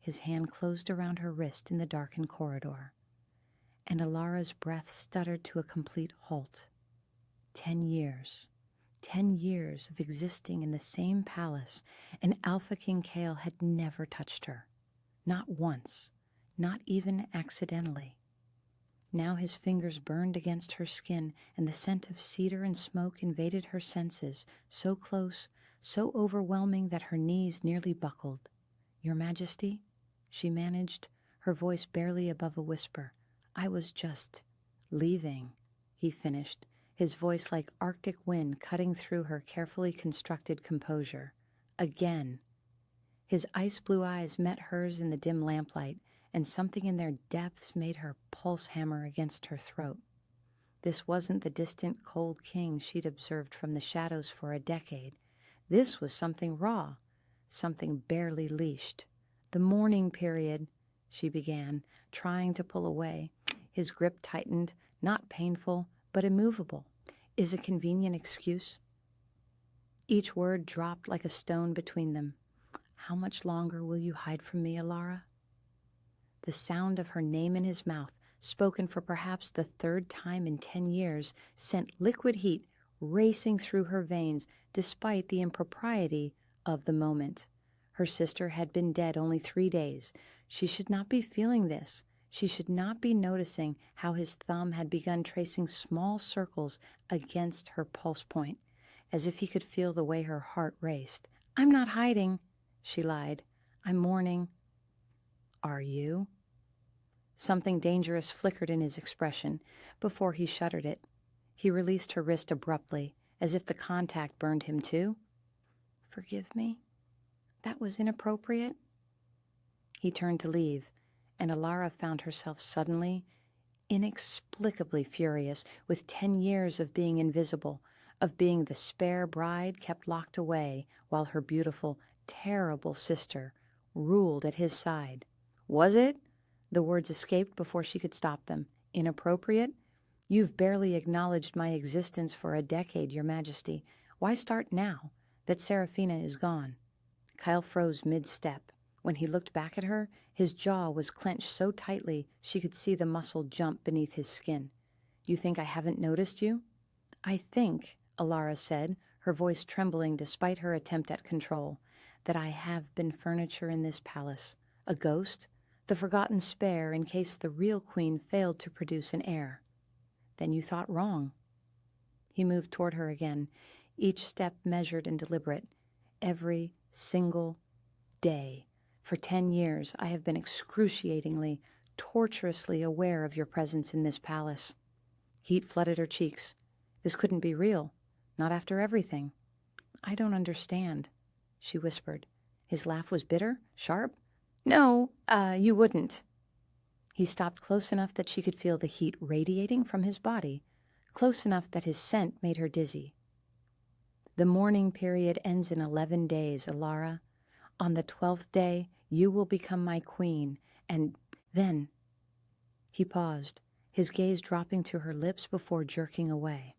His hand closed around her wrist in the darkened corridor, and Elara's breath stuttered to a complete halt. 10 years. 10 years of existing in the same palace, and Alpha King Kael had never touched her. Not once. Not even accidentally. Now his fingers burned against her skin, and the scent of cedar and smoke invaded her senses, so close, so overwhelming that her knees nearly buckled. "Your Majesty," she managed, her voice barely above a whisper. "I was just leaving," he finished, his voice like Arctic wind cutting through her carefully constructed composure. Again. His ice-blue eyes met hers in the dim lamplight, and something in their depths made her pulse hammer against her throat. This wasn't the distant, cold king she'd observed from the shadows for a decade. This was something raw, something barely leashed. "The mourning period," she began, trying to pull away. His grip tightened, not painful, but immovable. "Is a convenient excuse." Each word dropped like a stone between them. "How much longer will you hide from me, Elara?" The sound of her name in his mouth, spoken for perhaps the 3rd time in 10 years, sent liquid heat racing through her veins despite the impropriety of the moment. Her sister had been dead only 3 days. She should not be feeling this. She should not be noticing how his thumb had begun tracing small circles against her pulse point, as if he could feel the way her heart raced. "I'm not hiding," she lied. "I'm mourning." "Are you?" Something dangerous flickered in his expression before he shuttered it. He released her wrist abruptly, as if the contact burned him too. "Forgive me? That was inappropriate?" He turned to leave, and Elara found herself suddenly, inexplicably furious, with 10 years of being invisible, of being the spare bride kept locked away while her beautiful, terrible sister ruled at his side. "Was it?" The words escaped before she could stop them. "Inappropriate? You've barely acknowledged my existence for a decade, Your Majesty. Why start now, that Seraphina is gone?" Kael froze mid-step. When he looked back at her, his jaw was clenched so tightly she could see the muscle jump beneath his skin. "You think I haven't noticed you?" "I think," Elara said, her voice trembling despite her attempt at control, "that I have been furniture in this palace. A ghost? The forgotten spare in case the real queen failed to produce an heir." "Then you thought wrong." He moved toward her again, each step measured and deliberate. "Every single day. For 10 years, I have been excruciatingly, torturously aware of your presence in this palace." Heat flooded her cheeks. This couldn't be real. Not after everything. "I don't understand," she whispered. His laugh was bitter, sharp. "No, you wouldn't." He stopped close enough that she could feel the heat radiating from his body, close enough that his scent made her dizzy. "The mourning period ends in 11 days, Elara. On the 12th day, you will become my queen, and then—" He paused, his gaze dropping to her lips before jerking away.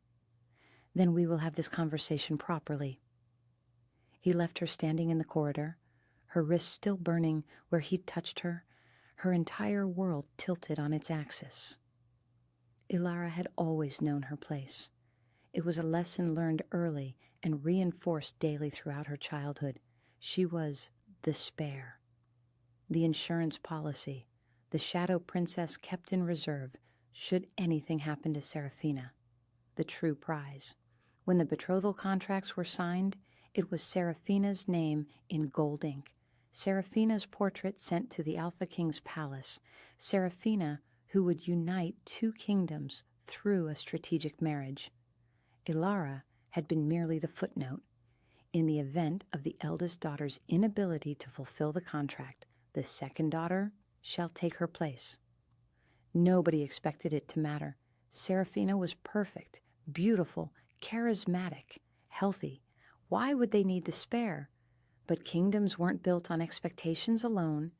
"Then we will have this conversation properly." He left her standing in the corridor, her wrist still burning where he'd touched her, her entire world tilted on its axis. Elara had always known her place. It was a lesson learned early and reinforced daily throughout her childhood. She was the spare, the insurance policy, the shadow princess kept in reserve should anything happen to Seraphina, the true prize. When the betrothal contracts were signed, it was Seraphina's name in gold ink, Seraphina's portrait sent to the Alpha King's palace, Seraphina who would unite 2 kingdoms through a strategic marriage. Elara had been merely the footnote. In the event of the eldest daughter's inability to fulfill the contract, the second daughter shall take her place. Nobody expected it to matter. Seraphina was perfect, beautiful, charismatic, healthy. Why would they need the spare? But kingdoms weren't built on expectations alone.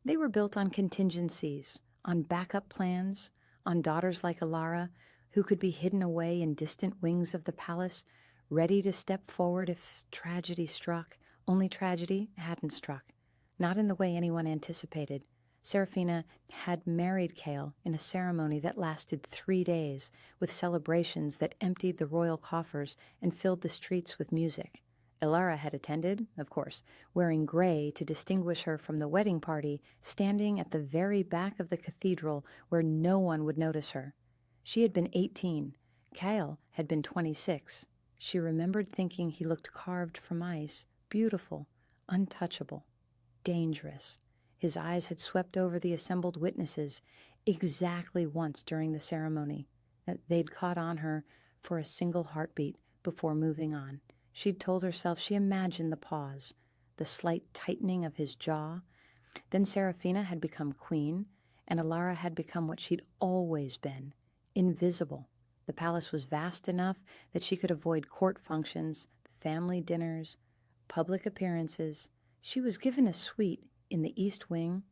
They were built on contingencies, on backup plans, on daughters like Elara, who could be hidden away in distant wings of the palace, ready to step forward if tragedy struck, only tragedy hadn't struck. not in the way anyone anticipated. Seraphina had married Kael in a ceremony that lasted 3 days, with celebrations that emptied the royal coffers and filled the streets with music. Elara had attended, of course, wearing gray to distinguish her from the wedding party, standing at the very back of the cathedral where no one would notice her. She had been 18. Kael had been 26. She remembered thinking he looked carved from ice, beautiful, untouchable, dangerous. His eyes had swept over the assembled witnesses exactly once during the ceremony. They'd caught on her for a single heartbeat before moving on. She'd told herself she imagined the pause, the slight tightening of his jaw. Then Seraphina had become queen, and Elara had become what she'd always been, invisible. The palace was vast enough that she could avoid court functions, family dinners, public appearances. She was given a suite in the East Wing,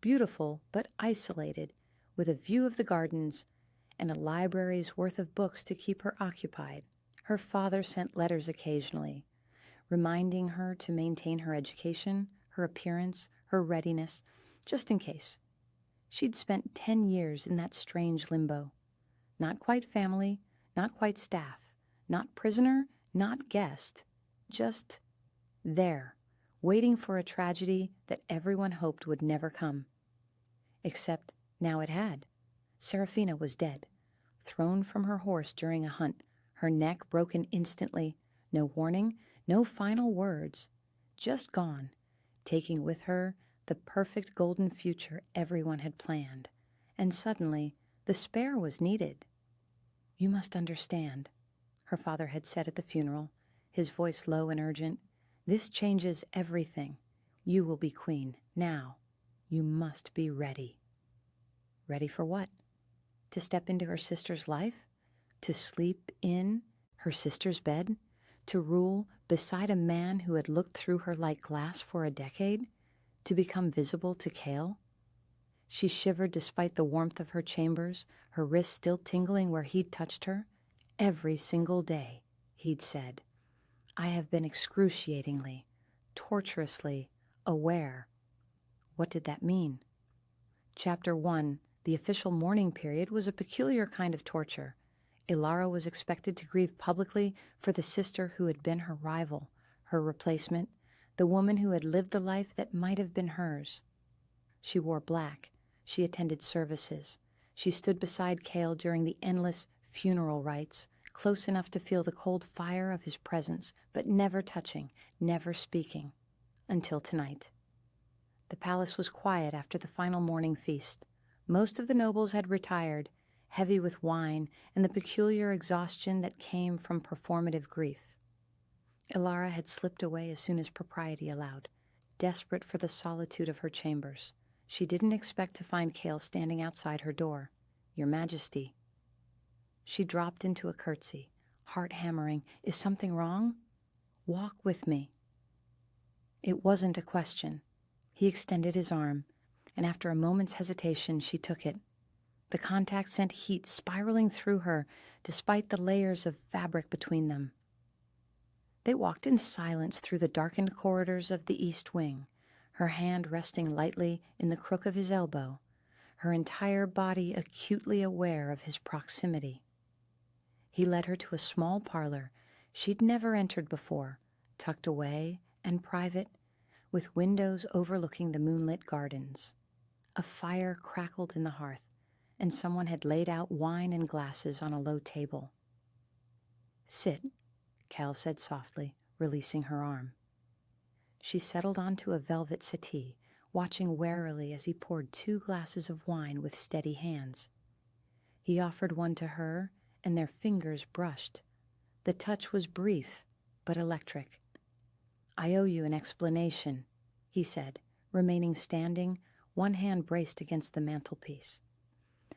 beautiful but isolated, with a view of the gardens and a library's worth of books to keep her occupied. Her father sent letters occasionally, reminding her to maintain her education, her appearance, her readiness, just in case. She'd spent 10 years in that strange limbo. Not quite family, not quite staff, not prisoner, not guest, just there, waiting for a tragedy that everyone hoped would never come. Except now it had. Seraphina was dead, thrown from her horse during a hunt, her neck broken instantly, no warning, no final words, just gone, taking with her the perfect golden future everyone had planned. And suddenly, the spare was needed. "You must understand," her father had said at the funeral, his voice low and urgent. "This changes everything. You will be queen. Now, you must be ready." Ready for what? To step into her sister's life? To sleep in her sister's bed? To rule beside a man who had looked through her like glass for a decade? To become visible to Kael? She shivered despite the warmth of her chambers, her wrists still tingling where he'd touched her. "Every single day," he'd said, "I have been excruciatingly, torturously aware." What did that mean? Chapter 1, the official mourning period, was a peculiar kind of torture. Elara was expected to grieve publicly for the sister who had been her rival, her replacement, the woman who had lived the life that might have been hers. She wore black. She attended services. She stood beside Kael during the endless funeral rites, close enough to feel the cold fire of his presence, but never touching, never speaking, until tonight. The palace was quiet after the final morning feast. Most of the nobles had retired, heavy with wine and the peculiar exhaustion that came from performative grief. Elara had slipped away as soon as propriety allowed, desperate for the solitude of her chambers. She didn't expect to find Kael standing outside her door. "Your Majesty." She dropped into a curtsy, heart hammering. "Is something wrong? Walk with me." It wasn't a question. He extended his arm, and after a moment's hesitation, she took it. The contact sent heat spiraling through her, despite the layers of fabric between them. They walked in silence through the darkened corridors of the East Wing, her hand resting lightly in the crook of his elbow, her entire body acutely aware of his proximity. He led her to a small parlor she'd never entered before, tucked away and private, with windows overlooking the moonlit gardens. A fire crackled in the hearth, and someone had laid out wine and glasses on a low table. "Sit," Kael said softly, releasing her arm. She settled onto a velvet settee, watching warily as he poured 2 glasses of wine with steady hands. He offered one to her, and their fingers brushed. The touch was brief, but electric. "I owe you an explanation," he said, remaining standing, one hand braced against the mantelpiece.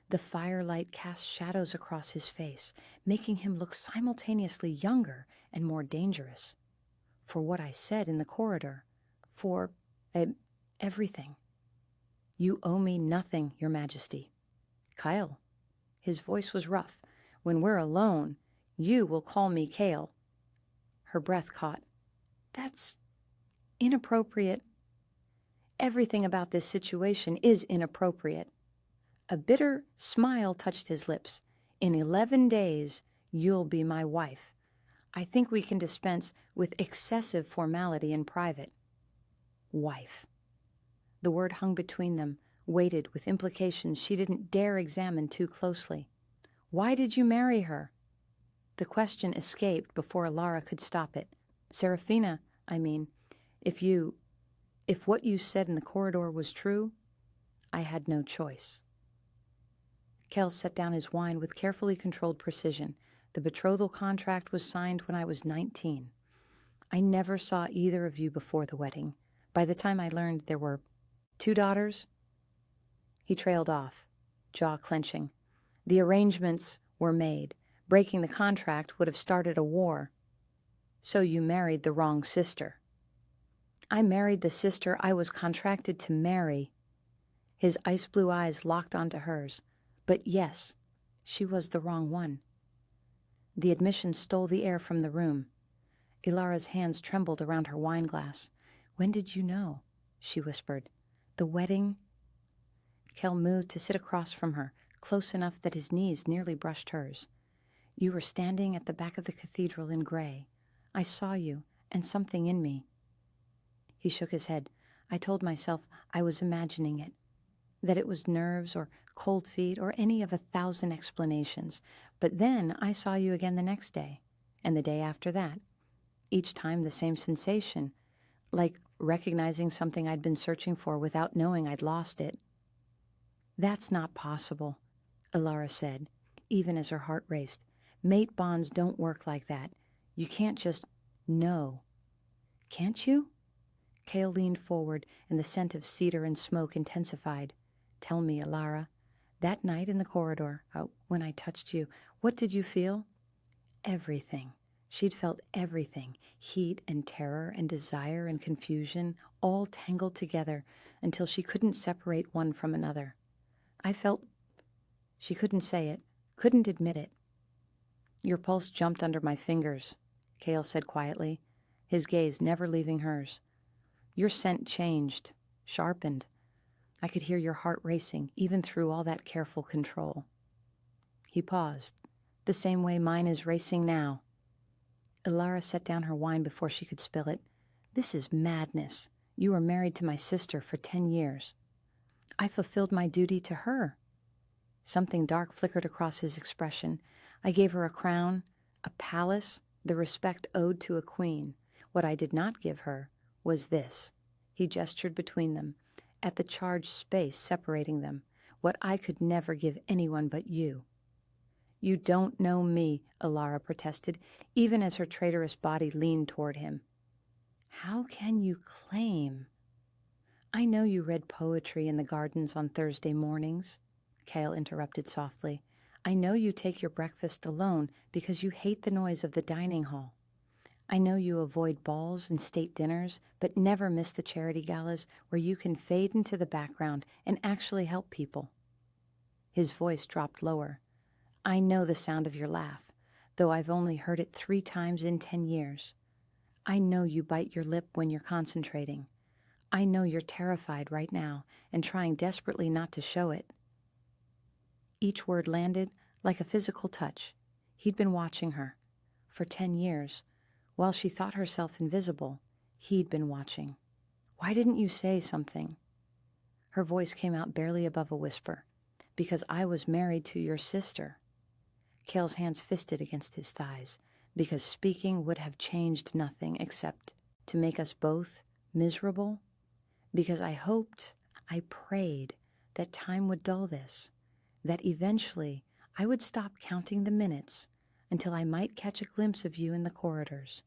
The firelight cast shadows across his face, making him look simultaneously younger and more dangerous. "For what I said in the corridor. For everything." "You owe me nothing, Your Majesty." "Kael." His voice was rough. "When we're alone, you will call me Kael." Her breath caught. "That's inappropriate." Everything about this situation is inappropriate." A bitter smile touched his lips. "In 11 days, you'll be my wife. I think we can dispense with excessive formality in private." Wife. The word hung between them, weighted with implications she didn't dare examine too closely. "Why did you marry her?" The question escaped before Elara could stop it. "Seraphina, I mean, if what you said in the corridor was true, I had no choice." Kael set down his wine with carefully controlled precision. "The betrothal contract was signed when I was 19. I never saw either of you before the wedding. By the time I learned there were 2 daughters..." He trailed off, jaw clenching. "The arrangements were made. Breaking the contract would have started a war. So you married the wrong sister." "I married the sister I was contracted to marry." His ice blue eyes locked onto hers. "But yes, she was the wrong one." The admission stole the air from the room. Elara's hands trembled around her wine glass. "When did you know?" she whispered. "The wedding..." Kael moved to sit across from her, close enough that his knees nearly brushed hers. "You were standing at the back of the cathedral in gray. I saw you, and something in me..." He shook his head. "I told myself I was imagining it, that it was nerves or cold feet or any of 1,000 explanations. But then I saw you again the next day, and the day after that. Each time the same sensation, like recognizing something I'd been searching for without knowing I'd lost it." "That's not possible," Elara said, even as her heart raced. "Mate bonds don't work like that. You can't just know." "Can't you?" Kael leaned forward, and the scent of cedar and smoke intensified. "Tell me, Elara, that night in the corridor, when I touched you, what did you feel?" Everything. She'd felt everything, heat and terror and desire and confusion, all tangled together until she couldn't separate one from another. "I felt..." She couldn't say it, couldn't admit it. "Your pulse jumped under my fingers," Kael said quietly, his gaze never leaving hers. "Your scent changed, sharpened. I could hear your heart racing, even through all that careful control." He paused. "The same way mine is racing now." Elara set down her wine before she could spill it. "This is madness. You were married to my sister for 10 years. I fulfilled my duty to her." Something dark flickered across his expression. "I gave her a crown, a palace, the respect owed to a queen. What I did not give her was this." He gestured between them, at the charged space separating them. "What I could never give anyone but you." "You don't know me," Elara protested, even as her traitorous body leaned toward him. "How can you claim?" "I know you read poetry in the gardens on Thursday mornings," Kael interrupted softly. "I know you take your breakfast alone because you hate the noise of the dining hall. I know you avoid balls and state dinners, but never miss the charity galas where you can fade into the background and actually help people." His voice dropped lower. "I know the sound of your laugh, though I've only heard it 3 times in 10 years. I know you bite your lip when you're concentrating. I know you're terrified right now and trying desperately not to show it." Each word landed like a physical touch. He'd been watching her. For 10 years, while she thought herself invisible, he'd been watching. "Why didn't you say something?" Her voice came out barely above a whisper. "Because I was married to your sister." Kael's hands fisted against his thighs. "Because speaking would have changed nothing except to make us both miserable. Because I hoped, I prayed, that time would dull this, that eventually I would stop counting the minutes until I might catch a glimpse of you in the corridors,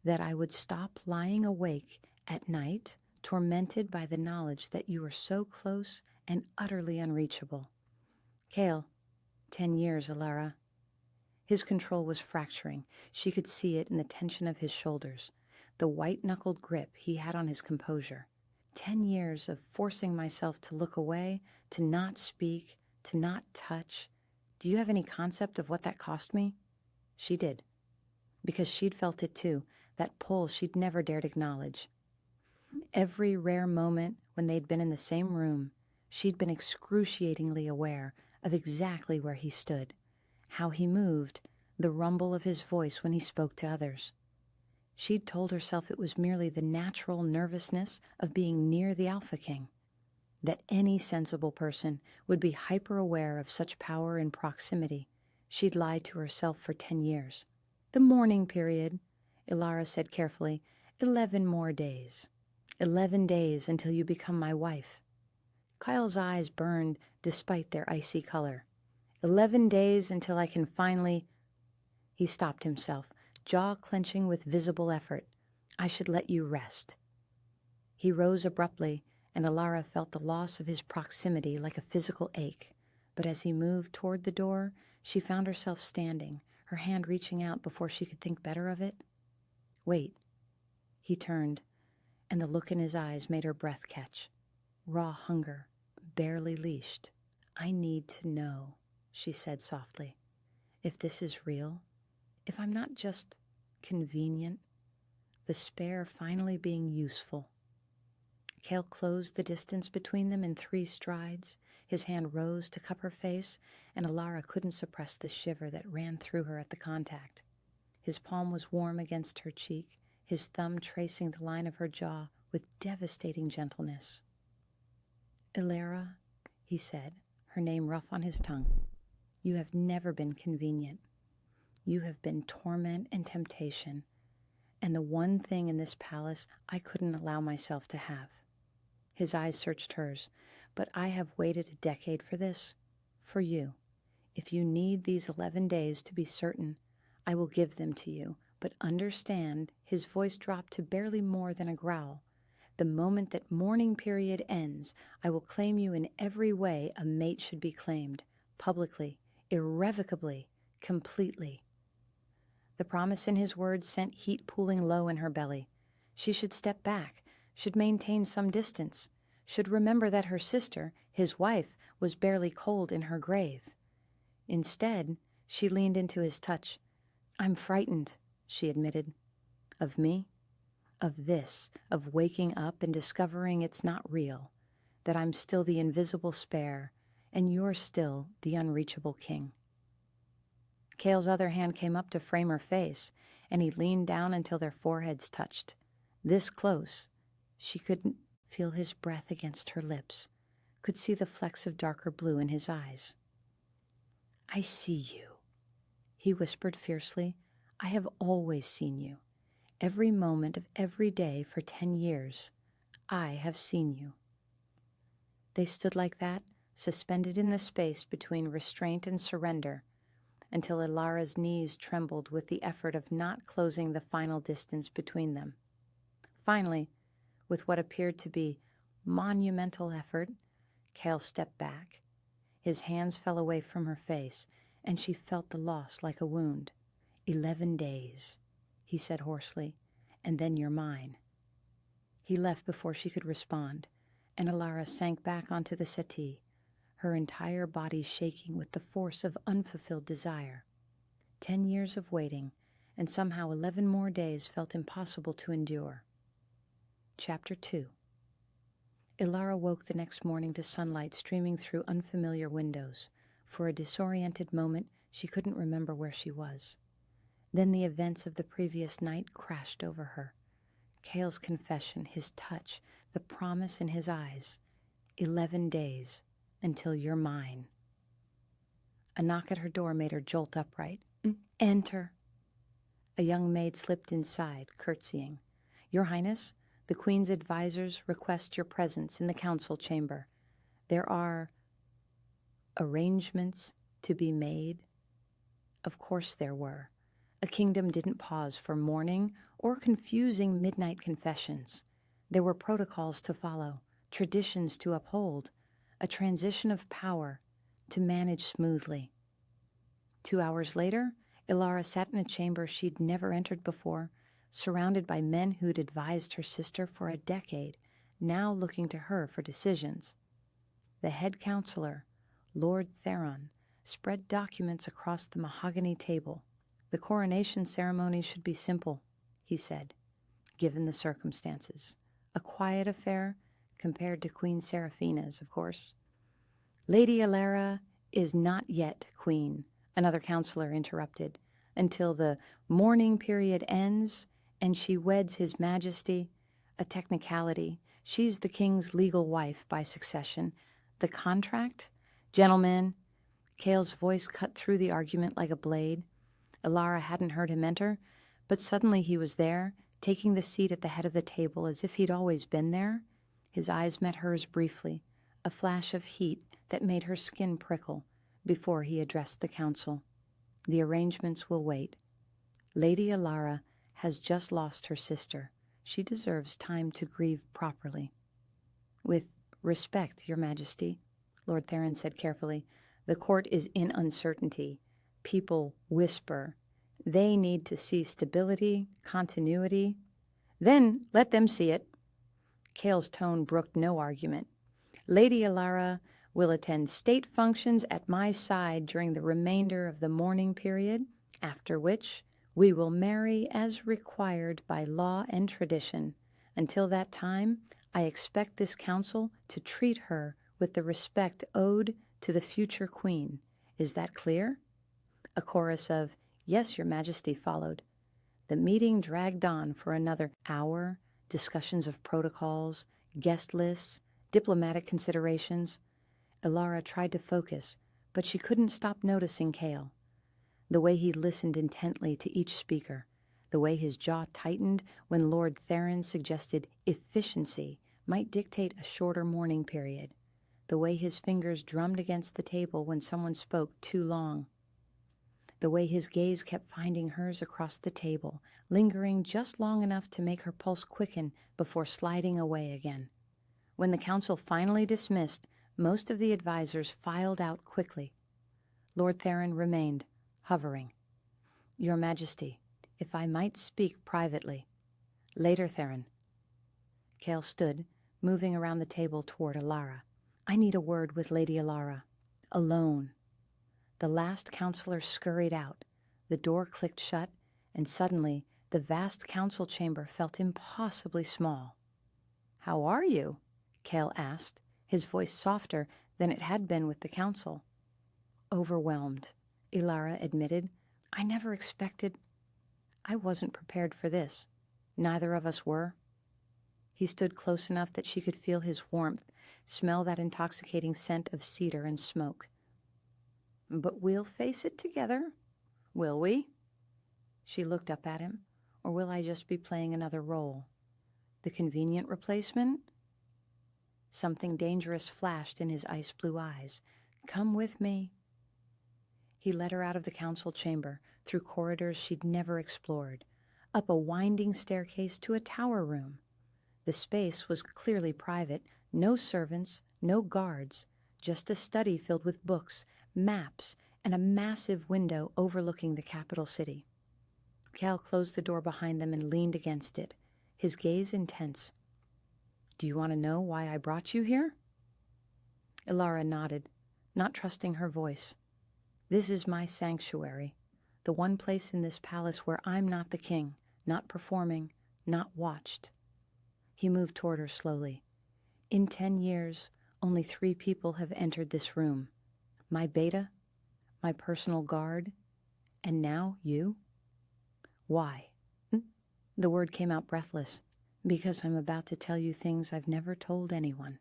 that I would stop lying awake at night, tormented by the knowledge that you were so close and utterly unreachable." "Kael, 10 years, Elara." His control was fracturing. She could see it in the tension of his shoulders, the white-knuckled grip he had on his composure. 10 years of forcing myself to look away, to not speak, to not touch. Do you have any concept of what that cost me? She did. Because she'd felt it too, that pull she'd never dared acknowledge. Every rare moment When they'd been in the same room, she'd been excruciatingly aware of exactly where he stood, how he moved, the rumble of his voice when he spoke to others. She'd told herself it was merely the natural nervousness of being near the Alpha King, that any sensible person would be hyper-aware of such power in proximity. She'd lied to herself for 10 years. The mourning period, Elara said carefully, 11 more days. 11 days until you become my wife. Kael's eyes burned despite their icy color. 11 days until I can finally... He stopped himself, jaw clenching with visible effort. I should let you rest. He rose abruptly, and Elara felt the loss of his proximity like a physical ache. But as he moved toward the door, she found herself standing, her hand reaching out before she could think better of it. Wait. He turned, and the look in his eyes made her breath catch. Raw hunger, barely leashed. I need to know, she said softly, if this is real, if I'm not just convenient, the spare finally being useful. Kael closed the distance between them in 3 strides. His hand rose to cup her face, and Elara couldn't suppress the shiver that ran through her at the contact. His palm was warm against her cheek, his thumb tracing the line of her jaw with devastating gentleness. Elara, he said, her name rough on his tongue, you have never been convenient. You have been torment and temptation, and the one thing in this palace I couldn't allow myself to have. His eyes searched hers. But I have waited a decade for this, for you. If you need these 11 days to be certain, I will give them to you. But understand, his voice dropped to barely more than a growl. The moment that mourning period ends, I will claim you in every way a mate should be claimed, publicly, irrevocably, completely. The promise in his words sent heat pooling low in her belly. She should step back, should maintain some distance, should remember that her sister, his wife, was barely cold in her grave. Instead, she leaned into his touch. I'm frightened, she admitted. Of me? Of this, of waking up and discovering it's not real, that I'm still the invisible spare, and you're still the unreachable king. Kael's other hand came up to frame her face, and he leaned down until their foreheads touched. This close, she couldn't feel his breath against her lips, could see the flecks of darker blue in his eyes. I see you, he whispered fiercely. I have always seen you. Every moment of every day for 10 years, I have seen you. They stood like that, suspended in the space between restraint and surrender, until Elara's knees trembled with the effort of not closing the final distance between them. Finally, with what appeared to be monumental effort, Kael stepped back. His hands fell away from her face, and she felt the loss like a wound. 11 days, he said hoarsely, and then you're mine. He left before she could respond, and Elara sank back onto the settee, her entire body shaking with the force of unfulfilled desire. 10 years of waiting, and somehow 11 more days felt impossible to endure. Chapter 2. Elara woke the next morning to sunlight streaming through unfamiliar windows. For a disoriented moment, she couldn't remember where she was. Then the events of the previous night crashed over her. Kael's confession, his touch, the promise in his eyes. 11 days, until you're mine. A knock at her door made her jolt upright. Enter. A young maid slipped inside, curtsying. Your Highness, the Queen's advisors request your presence in the council chamber. There are arrangements to be made. Of course there were. A kingdom didn't pause for mourning or confusing midnight confessions. There were protocols to follow, traditions to uphold, a transition of power to manage smoothly. 2 hours later, Elara sat in a chamber she'd never entered before, surrounded by men who'd advised her sister for a decade, now looking to her for decisions. The head counselor, Lord Theron, spread documents across the mahogany table. The coronation ceremony should be simple, he said, given the circumstances. A quiet affair, compared to Queen Seraphina's, of course. Lady Elara is not yet queen, another counselor interrupted, until the mourning period ends and she weds His Majesty, a technicality. She's the king's legal wife by succession. The contract? Gentlemen, Kael's voice cut through the argument like a blade. Elara hadn't heard him enter, but suddenly he was there, taking the seat at the head of the table as if he'd always been there. His eyes met hers briefly, a flash of heat that made her skin prickle, before he addressed the council. The arrangements will wait. Lady Elara has just lost her sister. She deserves time to grieve properly. With respect, Your Majesty, Lord Theron said carefully, the court is in uncertainty. People whisper. They need to see stability, continuity. Then let them see it. Kael's tone brooked no argument. Lady Elara will attend state functions at my side during the remainder of the mourning period, after which we will marry as required by law and tradition. Until that time, I expect this council to treat her with the respect owed to the future queen. Is that clear? A chorus of, Yes, Your Majesty, followed. The meeting dragged on for another hour, discussions of protocols, guest lists, diplomatic considerations. Elara tried to focus, but she couldn't stop noticing Kael. The way he listened intently to each speaker, the way his jaw tightened when Lord Theron suggested efficiency might dictate a shorter mourning period, the way his fingers drummed against the table when someone spoke too long, the way his gaze kept finding hers across the table, lingering just long enough to make her pulse quicken before sliding away again. When the council finally dismissed, most of the advisors filed out quickly. Lord Theron remained, hovering. Your Majesty, if I might speak privately. Later, Theron. Kael stood, moving around the table toward Elara. I need a word with Lady Elara. Alone. The last counselor scurried out. The door clicked shut, and suddenly the vast council chamber felt impossibly small. How are you? Kael asked, his voice softer than it had been with the council. Overwhelmed, Elara admitted. I never expected. I wasn't prepared for this. Neither of us were. He stood close enough that she could feel his warmth, smell that intoxicating scent of cedar and smoke. But we'll face it together, will we? She looked up at him. Or will I just be playing another role? The convenient replacement? Something dangerous flashed in his ice-blue eyes. Come with me. He led her out of the council chamber, through corridors she'd never explored, up a winding staircase to a tower room. The space was clearly private, no servants, no guards, just a study filled with books, maps, and a massive window overlooking the capital city. Kael closed the door behind them and leaned against it, his gaze intense. Do you want to know why I brought you here? Elara nodded, not trusting her voice. This is my sanctuary, the one place in this palace where I'm not the king, not performing, not watched. He moved toward her slowly. In 10 years, only 3 people have entered this room. My beta, my personal guard, and now you? Why? The word came out breathless. Because I'm about to tell you things I've never told anyone.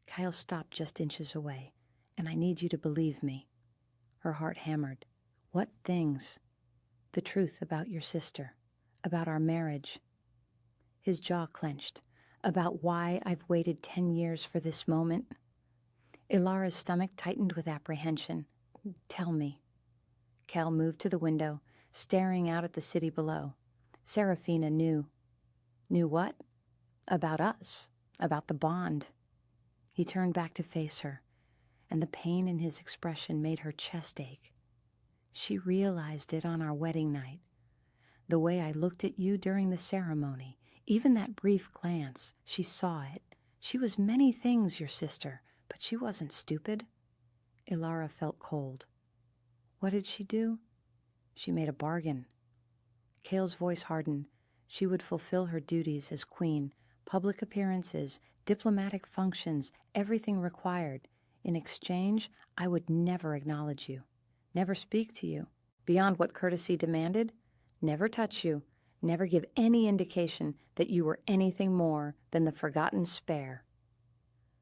Kael stopped just inches away, and I need you to believe me. Her heart hammered. What things? The truth about your sister, about our marriage. His jaw clenched. About why I've waited 10 years for this moment. Elara's stomach tightened with apprehension. Tell me. Kael moved to the window, staring out at the city below. Seraphina knew. Knew what? About us, about the bond. He turned back to face her, and the pain in his expression made her chest ache. She realized it on our wedding night. The way I looked at you during the ceremony, even that brief glance, she saw it. She was many things, your sister, but she wasn't stupid. Elara felt cold. What did she do? She made a bargain. Kael's voice hardened. She would fulfill her duties as queen, public appearances, diplomatic functions, everything required. In exchange, I would never acknowledge you, never speak to you, beyond what courtesy demanded, never touch you, never give any indication that you were anything more than the forgotten spare.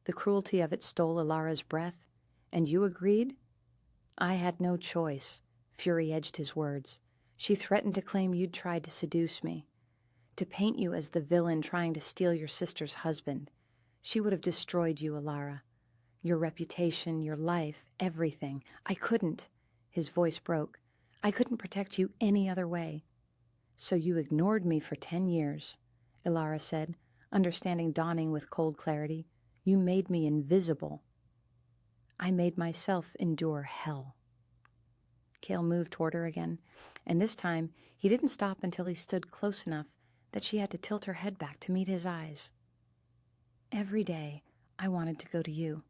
The cruelty of it stole Elara's breath, and you agreed? I had no choice. Fury edged his words. She threatened to claim you'd tried to seduce me, to paint you as the villain trying to steal your sister's husband. She would have destroyed you, Elara. Your reputation, your life, everything. I couldn't. His voice broke. I couldn't protect you any other way. So you ignored me for 10 years, Elara said, understanding dawning with cold clarity. You made me invisible. I made myself endure hell. Kael moved toward her again, and this time he didn't stop until he stood close enough that she had to tilt her head back to meet his eyes. Every day I wanted to go to you.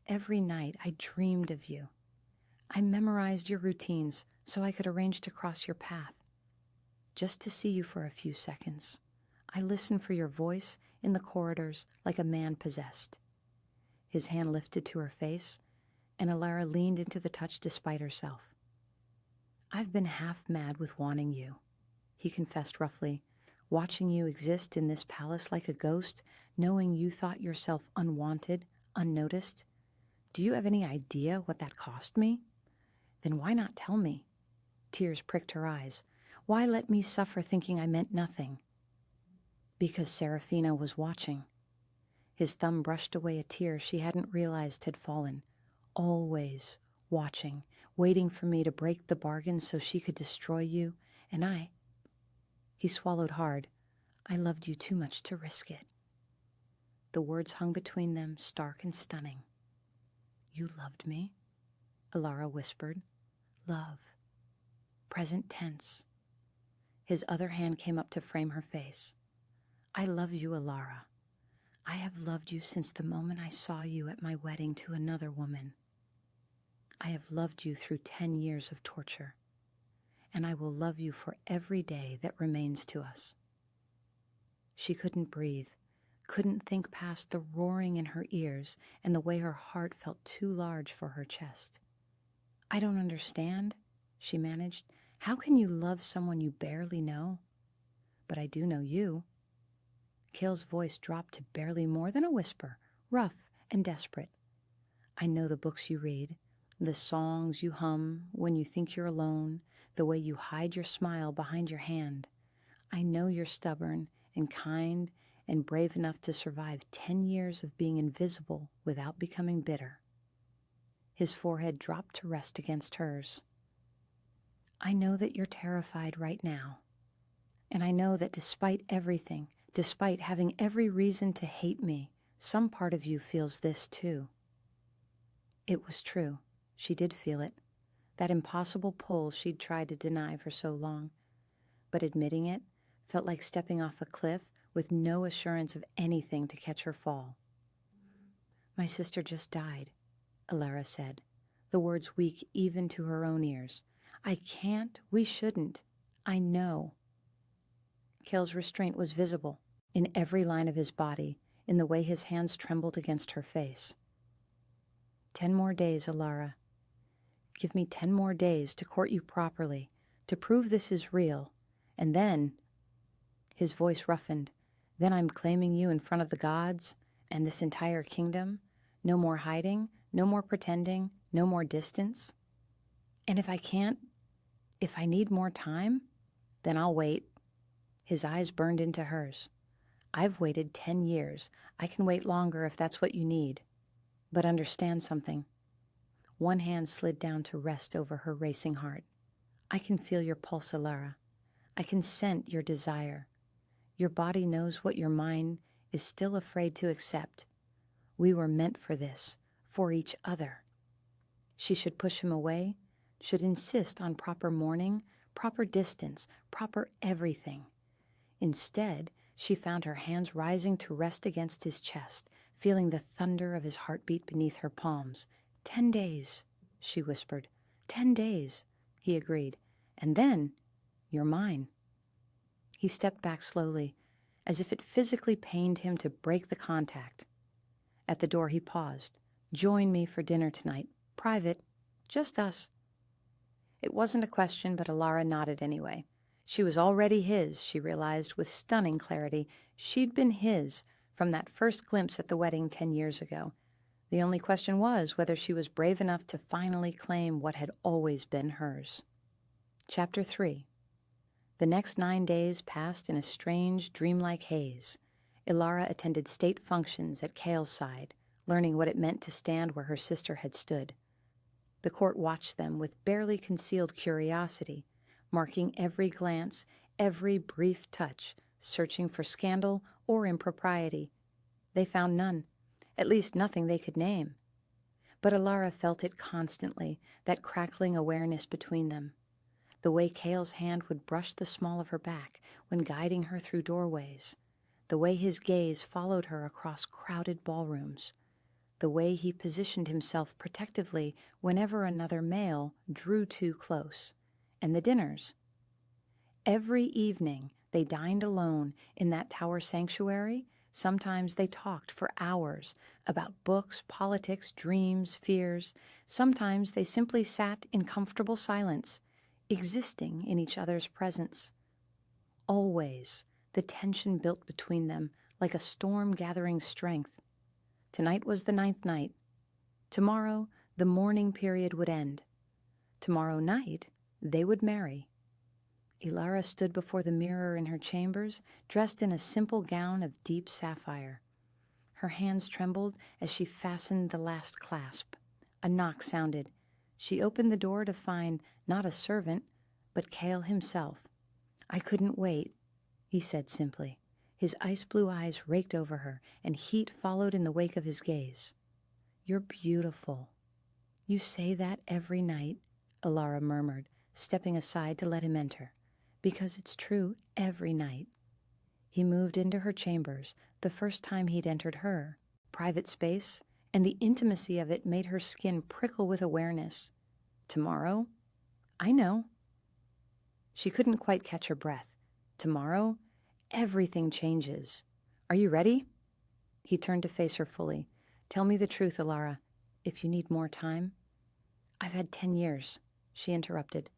Every night I dreamed of you. I memorized your routines so I could arrange to cross your path, just to see you for a few seconds. I listened for your voice in the corridors like a man possessed. His hand lifted to her face, and Elara leaned into the touch despite herself. I've been half mad with wanting you, he confessed roughly, watching you exist in this palace like a ghost, knowing you thought yourself unwanted, unnoticed. Do you have any idea what that cost me? Then why not tell me? Tears pricked her eyes. Why let me suffer thinking I meant nothing? Because Seraphina was watching. His thumb brushed away a tear she hadn't realized had fallen. Always watching, waiting for me to break the bargain so she could destroy you, and I... He swallowed hard. I loved you too much to risk it. The words hung between them, stark and stunning. You loved me? Elara whispered. Love. Present tense. His other hand came up to frame her face. I love you, Elara. I have loved you since the moment I saw you at my wedding to another woman. I have loved you through 10 years of torture, and I will love you for every day that remains to us. She couldn't breathe, couldn't think past the roaring in her ears and the way her heart felt too large for her chest. I don't understand, she managed. How can you love someone you barely know? But I do know you. Kael's voice dropped to barely more than a whisper, rough and desperate. I know the books you read, the songs you hum when you think you're alone, the way you hide your smile behind your hand. I know you're stubborn and kind and brave enough to survive 10 years of being invisible without becoming bitter. His forehead dropped to rest against hers. I know that you're terrified right now, and I know that despite everything, despite having every reason to hate me, some part of you feels this too. It was true. She did feel it, that impossible pull she'd tried to deny for so long. But admitting it felt like stepping off a cliff with no assurance of anything to catch her fall. My sister just died, Elara said, the words weak even to her own ears. I can't, we shouldn't, I know. Kael's restraint was visible in every line of his body, in the way his hands trembled against her face. 10 more days, Elara. Give me 10 more days to court you properly, to prove this is real, and then... His voice roughened. Then I'm claiming you in front of the gods and this entire kingdom. No more hiding, no more pretending, no more distance. And if I can't, if I need more time, then I'll wait. His eyes burned into hers. I've waited 10 years. I can wait longer if that's what you need. But understand something. One hand slid down to rest over her racing heart. I can feel your pulse, Elara. I can scent your desire. Your body knows what your mind is still afraid to accept. We were meant for this, for each other. She should push him away, should insist on proper mourning, proper distance, proper everything. Instead, she found her hands rising to rest against his chest, feeling the thunder of his heartbeat beneath her palms. 10 days, she whispered. 10 days, he agreed. And then, you're mine. He stepped back slowly, as if it physically pained him to break the contact. At the door he paused. "Join me for dinner tonight. Private. Just us." It wasn't a question, but Elara nodded anyway. She was already his, she realized with stunning clarity. She'd been his from that first glimpse at the wedding 10 years ago. The only question was whether she was brave enough to finally claim what had always been hers. Chapter 3. The next 9 days passed in a strange, dreamlike haze. Elara attended state functions at Kael's side, learning what it meant to stand where her sister had stood. The court watched them with barely concealed curiosity, marking every glance, every brief touch, searching for scandal or impropriety. They found none, at least nothing they could name. But Elara felt it constantly, that crackling awareness between them. The way Kael's hand would brush the small of her back when guiding her through doorways. The way his gaze followed her across crowded ballrooms. The way he positioned himself protectively whenever another male drew too close. And the dinners. Every evening they dined alone in that tower sanctuary. Sometimes they talked for hours about books, politics, dreams, fears. Sometimes they simply sat in comfortable silence, existing in each other's presence. Always the tension built between them like a storm gathering strength. Tonight was the 9th night. Tomorrow the mourning period would end. Tomorrow night they would marry. Elara stood before the mirror in her chambers, dressed in a simple gown of deep sapphire. Her hands trembled as she fastened the last clasp. A knock sounded. She opened the door to find not a servant, but Kael himself. "I couldn't wait," he said simply. His ice-blue eyes raked over her, and heat followed in the wake of his gaze. "You're beautiful." "You say that every night," Elara murmured, stepping aside to let him enter. "Because it's true every night." He moved into her chambers, the first time he'd entered her. Private space, and the intimacy of it made her skin prickle with awareness. "Tomorrow? I know." She couldn't quite catch her breath. "Tomorrow? Everything changes. Are you ready?" He turned to face her fully. "Tell me the truth, Elara, if you need more time." "I've had 10 years," she interrupted.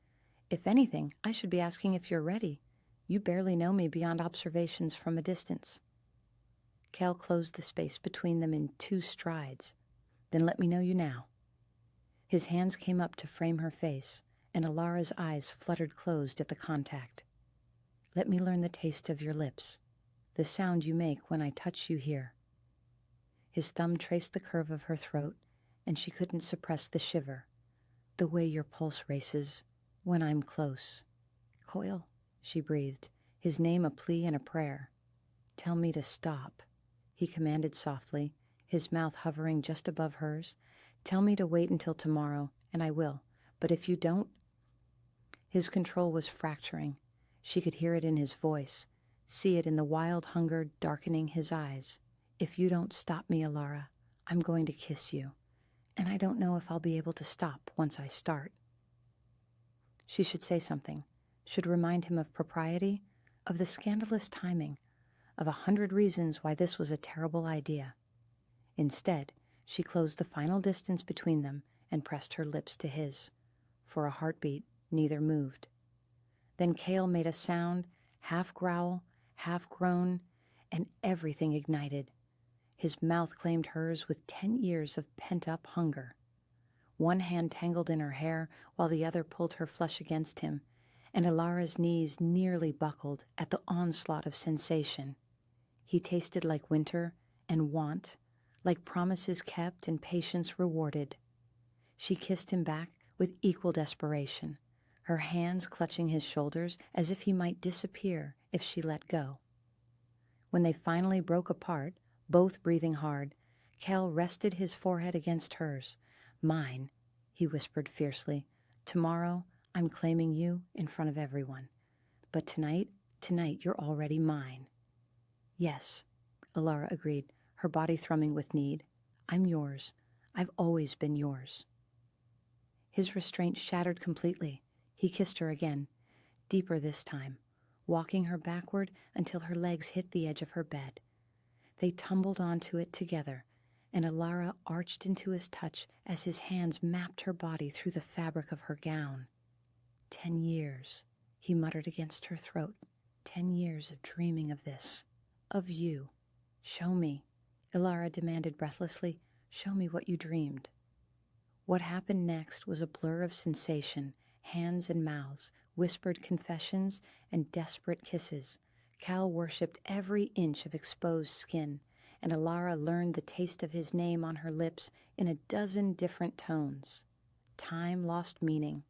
"If anything, I should be asking if you're ready. You barely know me beyond observations from a distance." Kael closed the space between them in 2 strides. "Then let me know you now." His hands came up to frame her face, and Elara's eyes fluttered closed at the contact. "Let me learn the taste of your lips, the sound you make when I touch you here." His thumb traced the curve of her throat, and she couldn't suppress the shiver. "The way your pulse races when I'm close." "Kael," she breathed, his name a plea and a prayer. "Tell me to stop," he commanded softly, his mouth hovering just above hers. "Tell me to wait until tomorrow, and I will. But if you don't—" His control was fracturing. She could hear it in his voice, see it in the wild hunger darkening his eyes. "If you don't stop me, Elara, I'm going to kiss you. And I don't know if I'll be able to stop once I start." She should say something, should remind him of propriety, of the scandalous timing, of 100 reasons why this was a terrible idea. Instead, she closed the final distance between them and pressed her lips to his. For a heartbeat, neither moved. Then Kael made a sound, half growl, half groan, and everything ignited. His mouth claimed hers with 10 years of pent-up hunger. One hand tangled in her hair while the other pulled her flush against him, and Elara's knees nearly buckled at the onslaught of sensation. He tasted like winter and want, like promises kept and patience rewarded. She kissed him back with equal desperation, her hands clutching his shoulders as if he might disappear if she let go. When they finally broke apart, both breathing hard, Kael rested his forehead against hers. "Mine," he whispered fiercely. "Tomorrow, I'm claiming you in front of everyone. But tonight, you're already mine." "Yes," Elara agreed, her body thrumming with need. "I'm yours. I've always been yours." His restraint shattered completely. He kissed her again, deeper this time, walking her backward until her legs hit the edge of her bed. They tumbled onto it together, and Elara arched into his touch as his hands mapped her body through the fabric of her gown. 10 years, he muttered against her throat. 10 years of dreaming of this, of you. Show me, Elara demanded breathlessly. Show me what you dreamed. What happened next was a blur of sensation, hands and mouths, whispered confessions, and desperate kisses. Kael worshipped every inch of exposed skin, and Elara learned the taste of his name on her lips in a dozen different tones. Time lost meaning.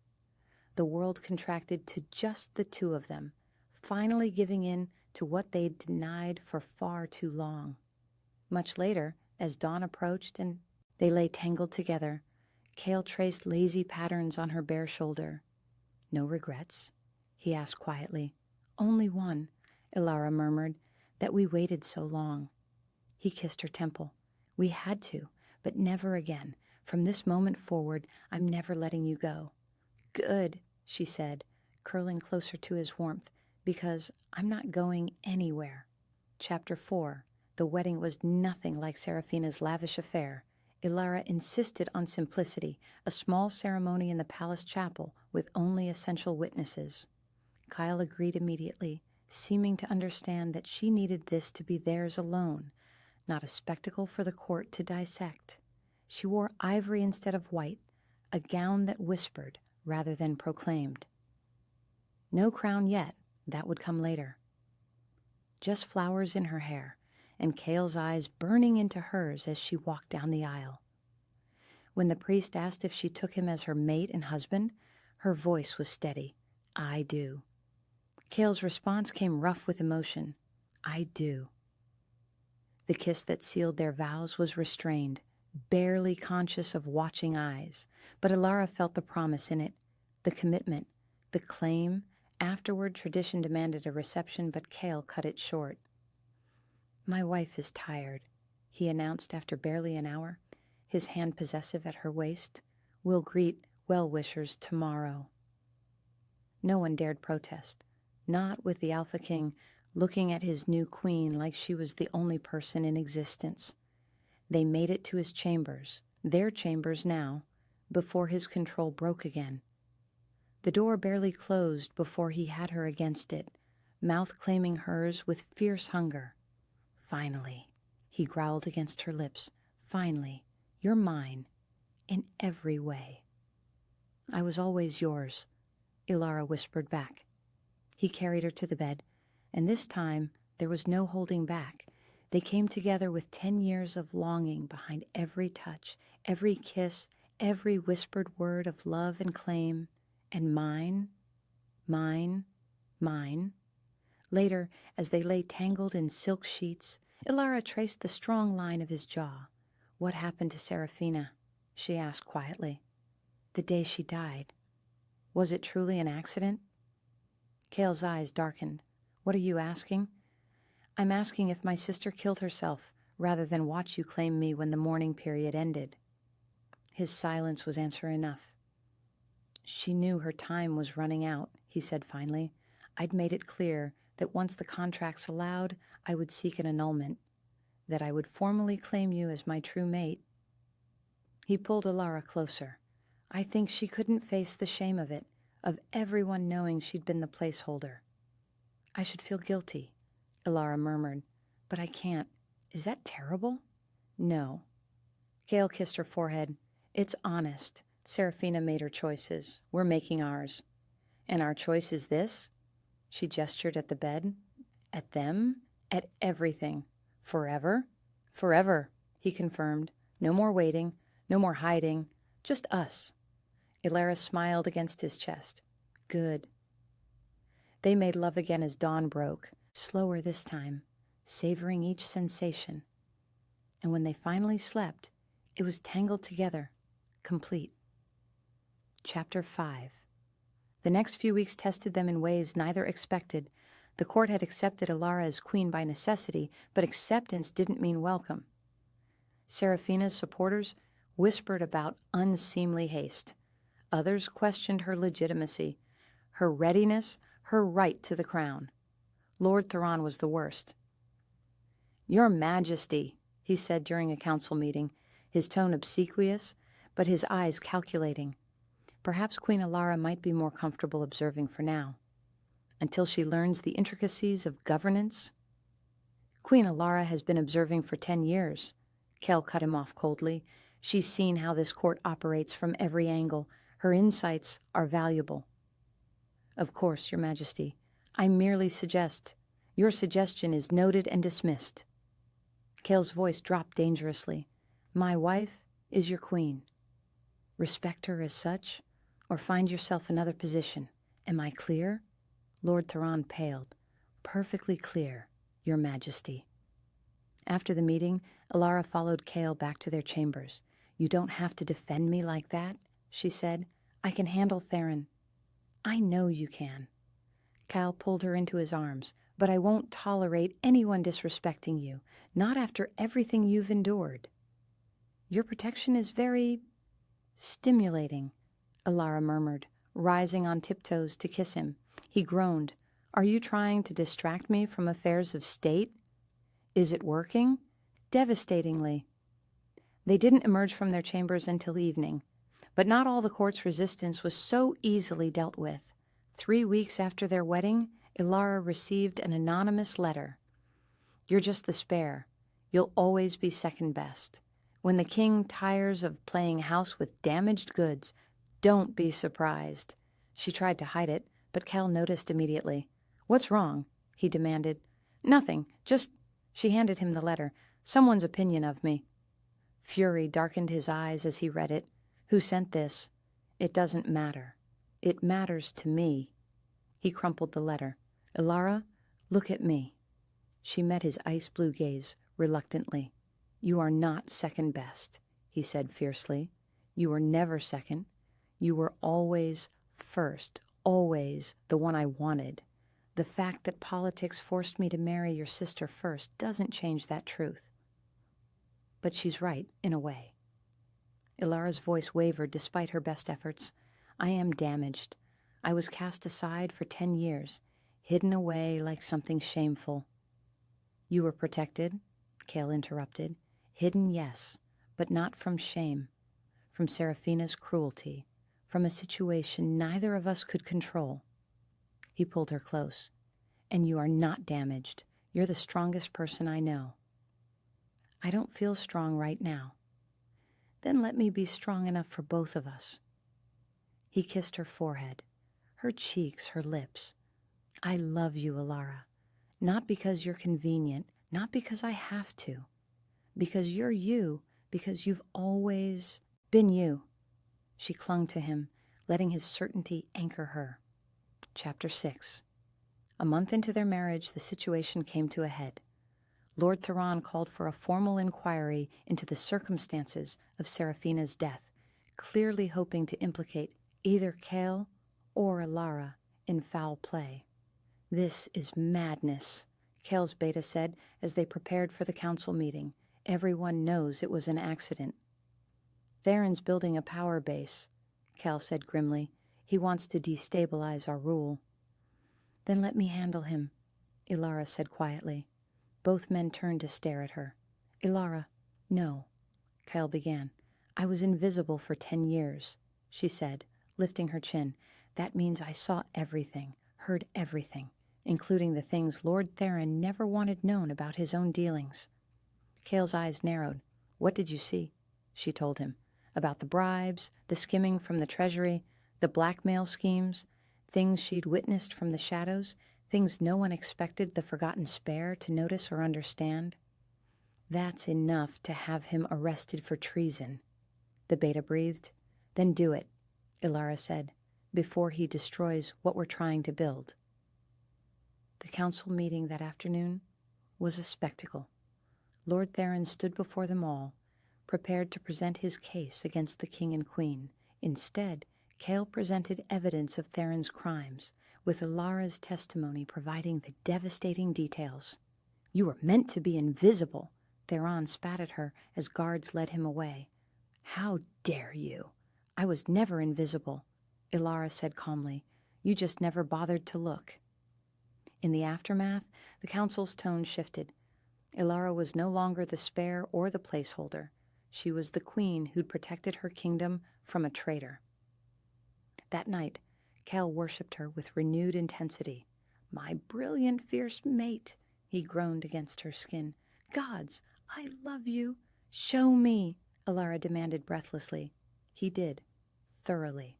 The world contracted to just the two of them, finally giving in to what they'd denied for far too long. Much later, as dawn approached and they lay tangled together, Kael traced lazy patterns on her bare shoulder. No regrets? He asked quietly. Only one, Elara murmured, that we waited so long. He kissed her temple. We had to, but never again. From this moment forward, I'm never letting you go. Good, she said, curling closer to his warmth, because I'm not going anywhere. Chapter 4. The wedding was nothing like Seraphina's lavish affair. Elara insisted on simplicity, a small ceremony in the palace chapel with only essential witnesses. Kael agreed immediately, seeming to understand that she needed this to be theirs alone, not a spectacle for the court to dissect. She wore ivory instead of white, a gown that whispered rather than proclaimed. No crown yet, that would come later. Just flowers in her hair, and Kael's eyes burning into hers as she walked down the aisle. When the priest asked if she took him as her mate and husband, her voice was steady. I do. Kael's response came rough with emotion. I do. The kiss that sealed their vows was restrained, barely conscious of watching eyes, but Elara felt the promise in it, the commitment, the claim. Afterward, tradition demanded a reception, but Kael cut it short. My wife is tired, he announced after barely an hour, his hand possessive at her waist. We'll greet well-wishers tomorrow. No one dared protest, not with the Alpha King looking at his new queen like she was the only person in existence. They made it to his chambers, their chambers now, before his control broke again. The door barely closed before he had her against it, mouth claiming hers with fierce hunger. Finally, he growled against her lips. Finally, you're mine, in every way. I was always yours, Elara whispered back. He carried her to the bed, and this time there was no holding back. They came together with 10 years of longing behind every touch, every kiss, every whispered word of love and claim, and mine, mine, mine. Later, as they lay tangled in silk sheets, Elara traced the strong line of his jaw. What happened to Seraphina? She asked quietly. The day she died. Was it truly an accident? Kael's eyes darkened. What are you asking? I'm asking if my sister killed herself, rather than watch you claim me when the mourning period ended. His silence was answer enough. She knew her time was running out, he said finally. I'd made it clear that once the contracts allowed, I would seek an annulment, that I would formally claim you as my true mate. He pulled Elara closer. I think she couldn't face the shame of it, of everyone knowing she'd been the placeholder. I should feel guilty, Elara murmured, but I can't. Is that terrible? No. Kael kissed her forehead. It's honest. Seraphina made her choices. We're making ours. And our choice is this? She gestured at the bed. At them? At everything. Forever? Forever, he confirmed. No more waiting, no more hiding, just us. Elara smiled against his chest. Good. They made love again as dawn broke, slower this time, savoring each sensation. And when they finally slept, it was tangled together, complete. Chapter 5. The next few weeks tested them in ways neither expected. The court had accepted Elara as queen by necessity, but acceptance didn't mean welcome. Seraphina's supporters whispered about unseemly haste. Others questioned her legitimacy, her readiness, her right to the crown. Lord Theron was the worst. "Your Majesty," he said during a council meeting, his tone obsequious, but his eyes calculating. Perhaps Queen Elara might be more comfortable observing for now, until she learns the intricacies of governance. "Queen Elara has been observing for 10 years. Kael cut him off coldly. "She's seen how this court operates from every angle. Her insights are valuable." "Of course, Your Majesty. I merely suggest. Your suggestion is noted and dismissed." Kael's voice dropped dangerously. "My wife is your queen. Respect her as such, or find yourself another position. Am I clear?" Lord Theron paled. "Perfectly clear, Your Majesty." After the meeting, Elara followed Kael back to their chambers. "You don't have to defend me like that," she said. "I can handle Theron." "I know you can." Kael pulled her into his arms. "But I won't tolerate anyone disrespecting you, not after everything you've endured." "Your protection is very stimulating," Elara murmured, rising on tiptoes to kiss him. He groaned. "Are you trying to distract me from affairs of state?" "Is it working?" "Devastatingly." They didn't emerge from their chambers until evening, but not all the court's resistance was so easily dealt with. 3 weeks after their wedding, Elara received an anonymous letter. "You're just the spare. You'll always be second best. When the king tires of playing house with damaged goods, don't be surprised." She tried to hide it, but Kael noticed immediately. "What's wrong?" he demanded. "Nothing, just—" She handed him the letter. "Someone's opinion of me." Fury darkened his eyes as he read it. "Who sent this?" "It doesn't matter. It matters to me." He crumpled the letter. "Elara, look at me." She met his ice-blue gaze reluctantly. "You are not second best," he said fiercely. "You were never second. You were always first, always the one I wanted. The fact that politics forced me to marry your sister first doesn't change that truth." "But she's right, in a way." Elara's voice wavered despite her best efforts. "I am damaged. I was cast aside for 10 years, hidden away like something shameful." "You were protected," Kael interrupted. "Hidden, yes, but not from shame. From Seraphina's cruelty. From a situation neither of us could control." He pulled her close. "And you are not damaged. You're the strongest person I know." "I don't feel strong right now." "Then let me be strong enough for both of us." He kissed her forehead, her cheeks, her lips. "I love you, Elara. Not because you're convenient, not because I have to. Because you're you, because you've always been you." She clung to him, letting his certainty anchor her. Chapter 6. A month into their marriage, the situation came to a head. Lord Theron called for a formal inquiry into the circumstances of Seraphina's death, clearly hoping to implicate either Kael or Elara in foul play. "This is madness," Kael's beta said as they prepared for the council meeting. "Everyone knows it was an accident." "Theron's building a power base," Kael said grimly. "He wants to destabilize our rule." "Then let me handle him," Elara said quietly. Both men turned to stare at her. "Elara, no," Kael began. "I was invisible for 10 years, she said, lifting her chin. "That means I saw everything, heard everything, including the things Lord Theron never wanted known about his own dealings." Kael's eyes narrowed. "What did you see?" she told him. "About the bribes, the skimming from the treasury, the blackmail schemes, things she'd witnessed from the shadows, things no one expected the forgotten spare to notice or understand." "That's enough to have him arrested for treason," the beta breathed. "Then do it," Elara said, "before he destroys what we're trying to build." The council meeting that afternoon was a spectacle. Lord Theron stood before them all, prepared to present his case against the king and queen. Instead, Kael presented evidence of Theron's crimes, with Elara's testimony providing the devastating details. "You were meant to be invisible," Theron spat at her as guards led him away. "How dare you?" "I was never invisible," Elara said calmly. "You just never bothered to look." In the aftermath, the council's tone shifted. Elara was no longer the spare or the placeholder. She was the queen who'd protected her kingdom from a traitor. That night, Kael worshipped her with renewed intensity. "My brilliant, fierce mate," he groaned against her skin. "Gods, I love you. Show me," Elara demanded breathlessly. He did, thoroughly.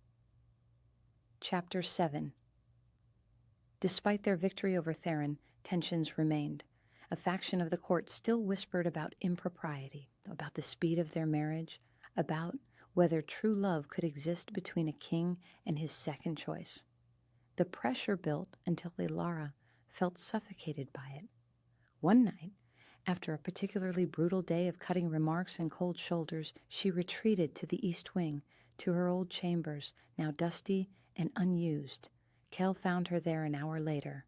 Chapter 7. Despite their victory over Theron, tensions remained. A faction of the court still whispered about impropriety, about the speed of their marriage, about whether true love could exist between a king and his second choice. The pressure built until Elara felt suffocated by it. One night, after a particularly brutal day of cutting remarks and cold shoulders, she retreated to the east wing, to her old chambers, now dusty and unused. Kael found her there an hour later.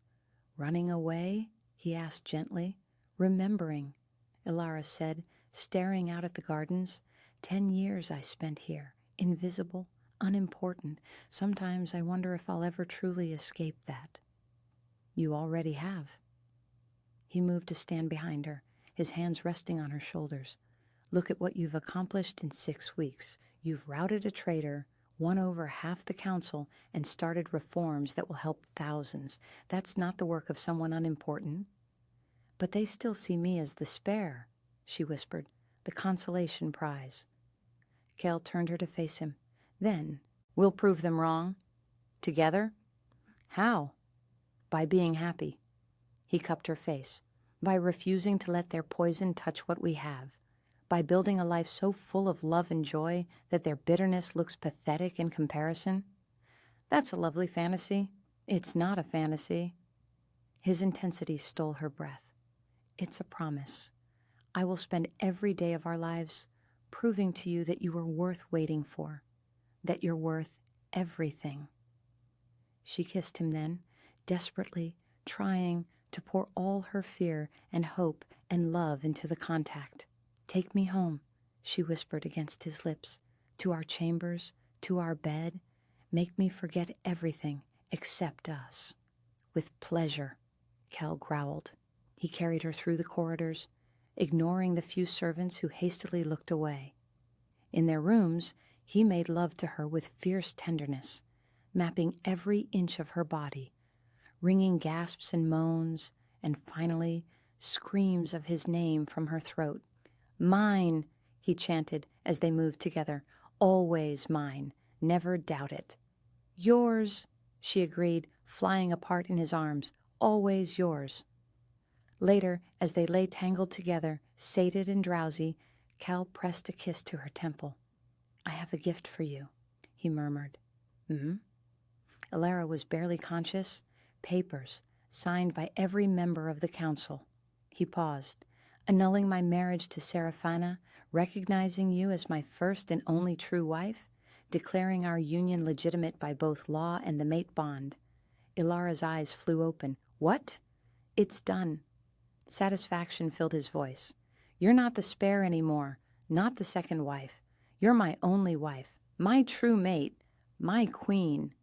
"Running away?" he asked gently. "Remembering," Elara said, staring out at the gardens. 10 years I spent here, invisible, unimportant. Sometimes I wonder if I'll ever truly escape that." "You already have." He moved to stand behind her, his hands resting on her shoulders. "Look at what you've accomplished in 6 weeks. You've routed a traitor, won over half the council, and started reforms that will help thousands. That's not the work of someone unimportant." "But they still see me as the spare," she whispered, "the consolation prize." Kael turned her to face him. "Then, we'll prove them wrong. Together?" "How?" "By being happy." He cupped her face. "By refusing to let their poison touch what we have. By building a life so full of love and joy that their bitterness looks pathetic in comparison." "That's a lovely fantasy." "It's not a fantasy." His intensity stole her breath. "It's a promise. I will spend every day of our lives proving to you that you are worth waiting for, that you're worth everything." She kissed him then, desperately, trying to pour all her fear and hope and love into the contact. "Take me home," she whispered against his lips, "to our chambers, to our bed. Make me forget everything except us." "With pleasure," Kael growled. He carried her through the corridors, ignoring the few servants who hastily looked away. In their rooms, he made love to her with fierce tenderness, mapping every inch of her body, wringing gasps and moans, and finally screams of his name from her throat. "Mine," he chanted as they moved together. "Always mine. Never doubt it." "Yours," she agreed, flying apart in his arms. "Always yours." Later, as they lay tangled together, sated and drowsy, Kael pressed a kiss to her temple. "I have a gift for you," he murmured. Elara was barely conscious. "Papers, signed by every member of the council." He paused. "Annulling my marriage to Seraphina, recognizing you as my first and only true wife, declaring our union legitimate by both law and the mate bond." Elara's eyes flew open. "What?" "It's done." Satisfaction filled his voice. "You're not the spare anymore, not the second wife. You're my only wife, my true mate, my queen."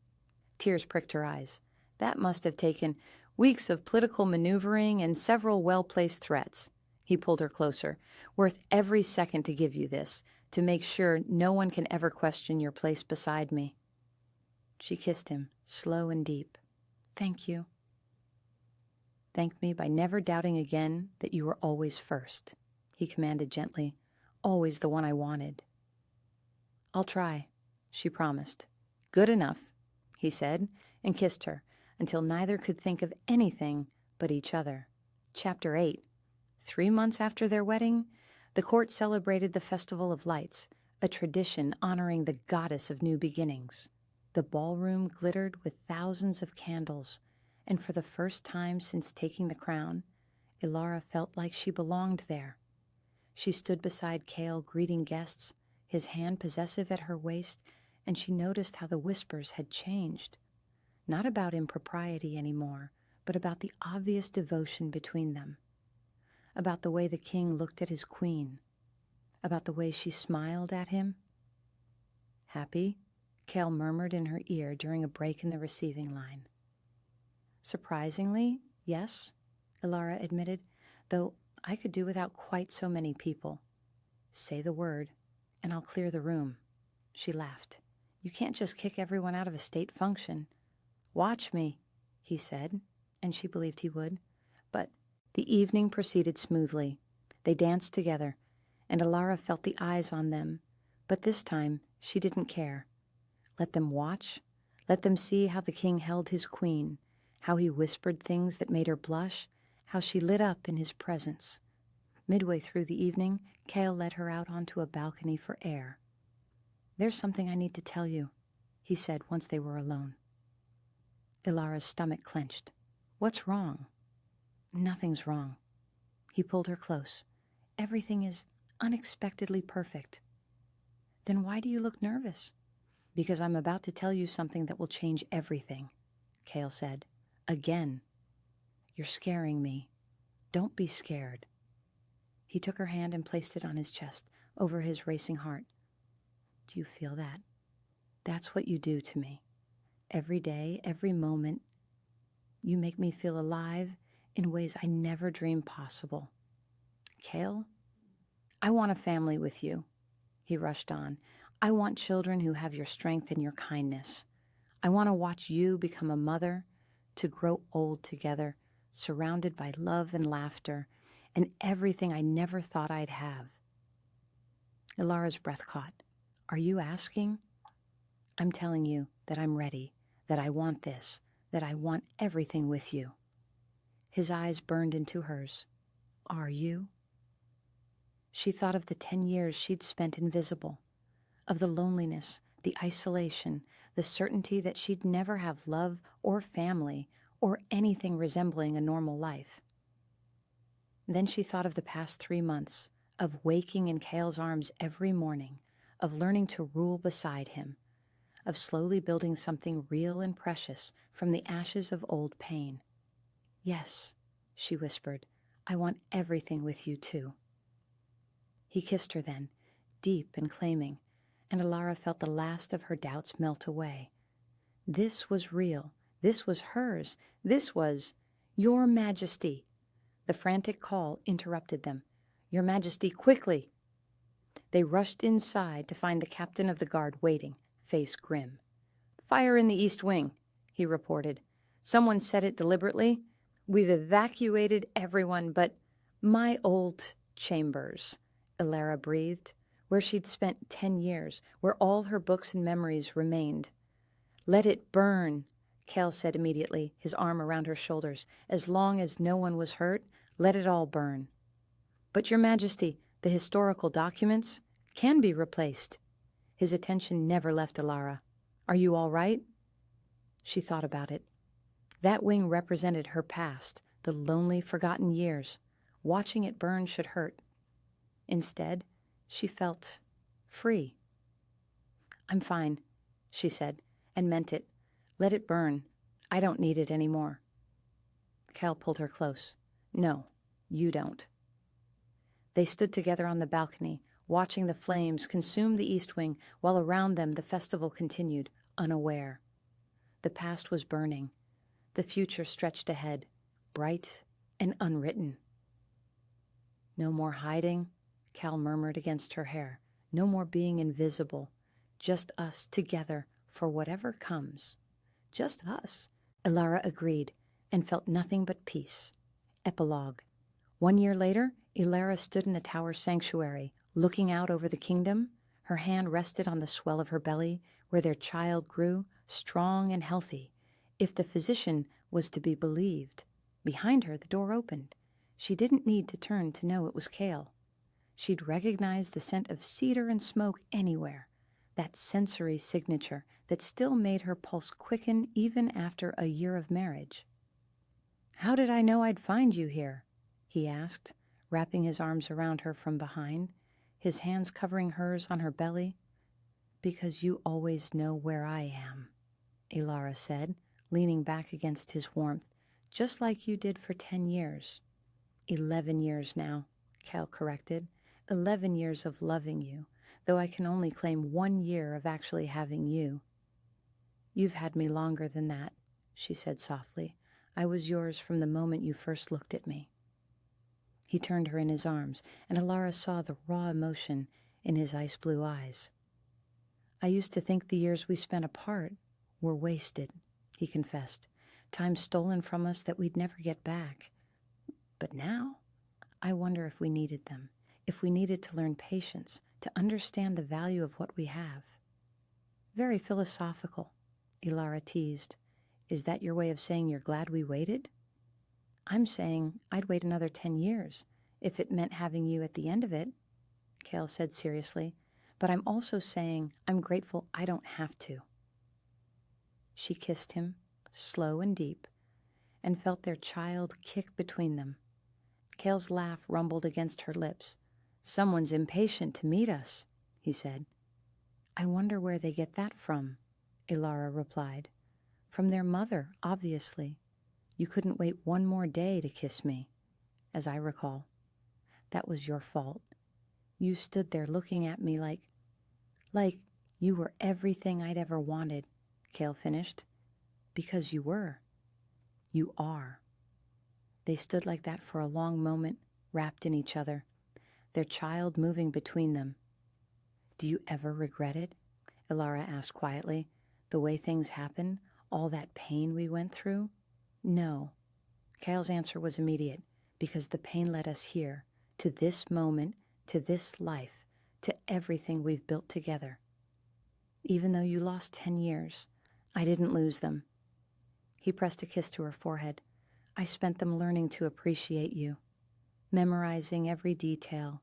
Tears pricked her eyes. "That must have taken weeks of political maneuvering and several well-placed threats." He pulled her closer. "Worth every second to give you this, to make sure no one can ever question your place beside me." She kissed him, slow and deep. "Thank you." "Thank me by never doubting again that you were always first," he commanded gently. "Always the one I wanted." "I'll try," she promised. "Good enough," he said, and kissed her, until neither could think of anything but each other. Chapter 8. 3 months after their wedding, the court celebrated the Festival of Lights, a tradition honoring the goddess of new beginnings. The ballroom glittered with thousands of candles, and for the first time since taking the crown, Elara felt like she belonged there. She stood beside Kael, greeting guests, his hand possessive at her waist, and she noticed how the whispers had changed. Not about impropriety anymore, but about the obvious devotion between them. About the way the king looked at his queen. About the way she smiled at him. "Happy?" Kael murmured in her ear during a break in the receiving line. "Surprisingly, Yes, Elara admitted, though I could do without quite so many people. Say the word, and I'll clear the room. She laughed. You can't just kick everyone out of a state function. Watch me, he said, and she believed he would. But the evening proceeded smoothly. They danced together, and Elara felt the eyes on them, but this time she didn't care. Let them watch. Let them see how the king held his queen, how he whispered things that made her blush, how she lit up in his presence. Midway through the evening, Kael led her out onto a balcony for air. There's something I need to tell you, he said once they were alone. Elara's stomach clenched. What's wrong? Nothing's wrong. He pulled her close. Everything is unexpectedly perfect. Then why do you look nervous? Because I'm about to tell you something that will change everything, Kael said. Again. You're scaring me. Don't be scared. He took her hand and placed it on his chest, over his racing heart. Do you feel that? That's what you do to me. Every day, every moment, you make me feel alive in ways I never dreamed possible. Kael, I want a family with you, he rushed on. I want children who have your strength and your kindness. I want to watch you become a mother, to grow old together, surrounded by love and laughter, and everything I never thought I'd have. Elara's breath caught. Are you asking? I'm telling you that I'm ready, that I want this, that I want everything with you. His eyes burned into hers. Are you? She thought of the 10 years she'd spent invisible, of the loneliness, the isolation, the certainty that she'd never have love or family or anything resembling a normal life. Then she thought of the past 3 months, of waking in Kael's arms every morning, of learning to rule beside him, of slowly building something real and precious from the ashes of old pain. Yes, she whispered, I want everything with you too. He kissed her then, deep and claiming, and Elara felt the last of her doubts melt away. This was real. This was hers. This was, Your Majesty. The frantic call interrupted them. Your Majesty, quickly! They rushed inside to find the captain of the guard waiting, face grim. Fire in the east wing, he reported. Someone said it deliberately. We've evacuated everyone but my old chambers, Elara breathed, where she'd spent 10 years, where all her books and memories remained. Let it burn, Kael said immediately, his arm around her shoulders. As long as no one was hurt, let it all burn. But Your Majesty, the historical documents can be replaced. His attention never left Elara. Are you all right? She thought about it. That wing represented her past, the lonely, forgotten years. Watching it burn should hurt. Instead, she felt free. I'm fine, she said, and meant it. Let it burn. I don't need it anymore. Kael pulled her close. No, you don't. They stood together on the balcony, watching the flames consume the east wing, while around them the festival continued, unaware. The past was burning. The future stretched ahead, bright and unwritten. No more hiding, Kael murmured against her hair. No more being invisible. Just us together for whatever comes. Just us, Elara agreed, and felt nothing but peace. Epilogue. 1 year later, Elara stood in the tower sanctuary, looking out over the kingdom. Her hand rested on the swell of her belly, where their child grew, strong and healthy, if the physician was to be believed. Behind her, the door opened. She didn't need to turn to know it was Kael. She'd recognize the scent of cedar and smoke anywhere, that sensory signature that still made her pulse quicken even after a year of marriage. How did I know I'd find you here? He asked, wrapping his arms around her from behind, his hands covering hers on her belly. Because you always know where I am, Elara said, leaning back against his warmth, just like you did for 10 years. 11 years now, Kael corrected. 11 years of loving you, though I can only claim 1 year of actually having you. You've had me longer than that, she said softly. I was yours from the moment you first looked at me." He turned her in his arms, and Elara saw the raw emotion in his ice-blue eyes. "I used to think the years we spent apart were wasted," he confessed. "Time stolen from us that we'd never get back. But now, I wonder if we needed them, if we needed to learn patience, to understand the value of what we have." "Very philosophical," Elara teased. "Is that your way of saying you're glad we waited?" "I'm saying I'd wait another 10 years, if it meant having you at the end of it," Kael said seriously. "But I'm also saying I'm grateful I don't have to." She kissed him, slow and deep, and felt their child kick between them. Kael's laugh rumbled against her lips. "Someone's impatient to meet us," he said. "I wonder where they get that from," Elara replied. "From their mother, obviously. You couldn't wait one more day to kiss me, as I recall. That was your fault. You stood there looking at me like you were everything I'd ever wanted," Kael finished. "Because you were. You are." They stood like that for a long moment, wrapped in each other, their child moving between them. "Do you ever regret it?" Elara asked quietly. "The way things happened, all that pain we went through?" "No." Kael's answer was immediate, "because the pain led us here, to this moment, to this life, to everything we've built together. Even though you lost 10 years, I didn't lose them." He pressed a kiss to her forehead. "I spent them learning to appreciate you, memorizing every detail,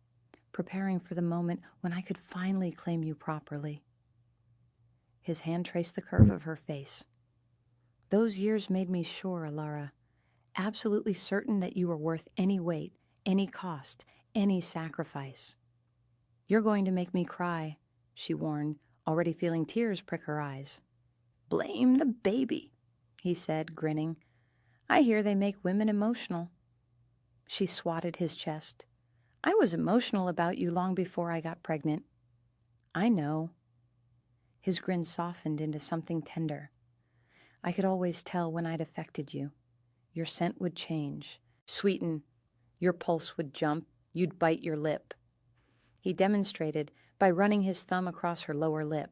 preparing for the moment when I could finally claim you properly." His hand traced the curve of her face. "Those years made me sure, Elara, absolutely certain that you were worth any wait, any cost, any sacrifice." "You're going to make me cry," she warned, already feeling tears prick her eyes. "Blame the baby," he said, grinning. "I hear they make women emotional." She swatted his chest. "I was emotional about you long before I got pregnant." "I know." His grin softened into something tender. "I could always tell when I'd affected you. Your scent would change, sweeten, your pulse would jump, you'd bite your lip." He demonstrated by running his thumb across her lower lip.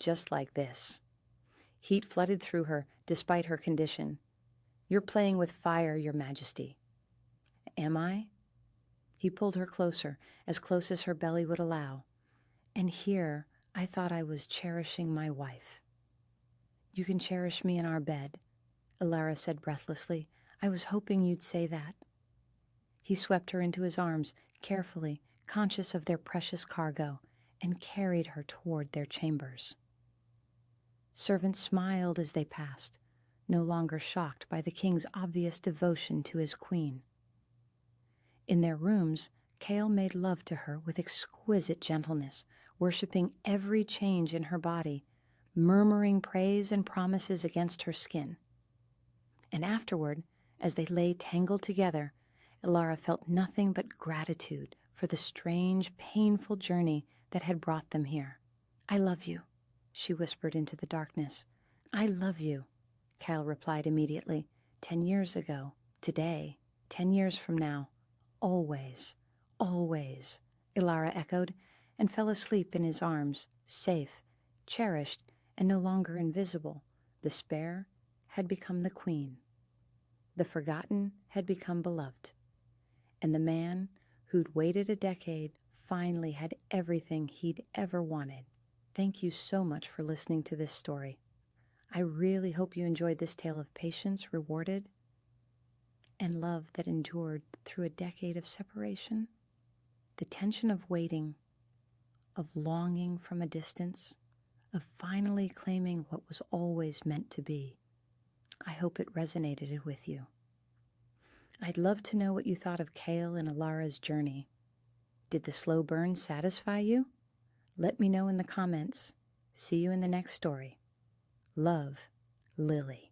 "Just like this." Heat flooded through her, despite her condition. "You're playing with fire, Your Majesty." "Am I?" He pulled her closer, as close as her belly would allow. "And here I thought I was cherishing my wife." "You can cherish me in our bed," Elara said breathlessly. "I was hoping you'd say that." He swept her into his arms, carefully, conscious of their precious cargo, and carried her toward their chambers. Servants smiled as they passed, no longer shocked by the king's obvious devotion to his queen. In their rooms, Kael made love to her with exquisite gentleness, worshipping every change in her body, murmuring praise and promises against her skin. And afterward, as they lay tangled together, Elara felt nothing but gratitude for the strange, painful journey that had brought them here. "I love you," she whispered into the darkness. "I love you," Kael replied immediately. 10 years ago, today, 10 years from now, always, always," Elara echoed, and fell asleep in his arms, safe, cherished, and no longer invisible. The spare had become the queen. The forgotten had become beloved. And the man who'd waited a decade finally had everything he'd ever wanted. Thank you so much for listening to this story. I really hope you enjoyed this tale of patience rewarded and love that endured through a decade of separation. The tension of waiting, of longing from a distance, of finally claiming what was always meant to be. I hope it resonated with you. I'd love to know what you thought of Kael and Elara's journey. Did the slow burn satisfy you? Let me know in the comments. See you in the next story. Love, Lily.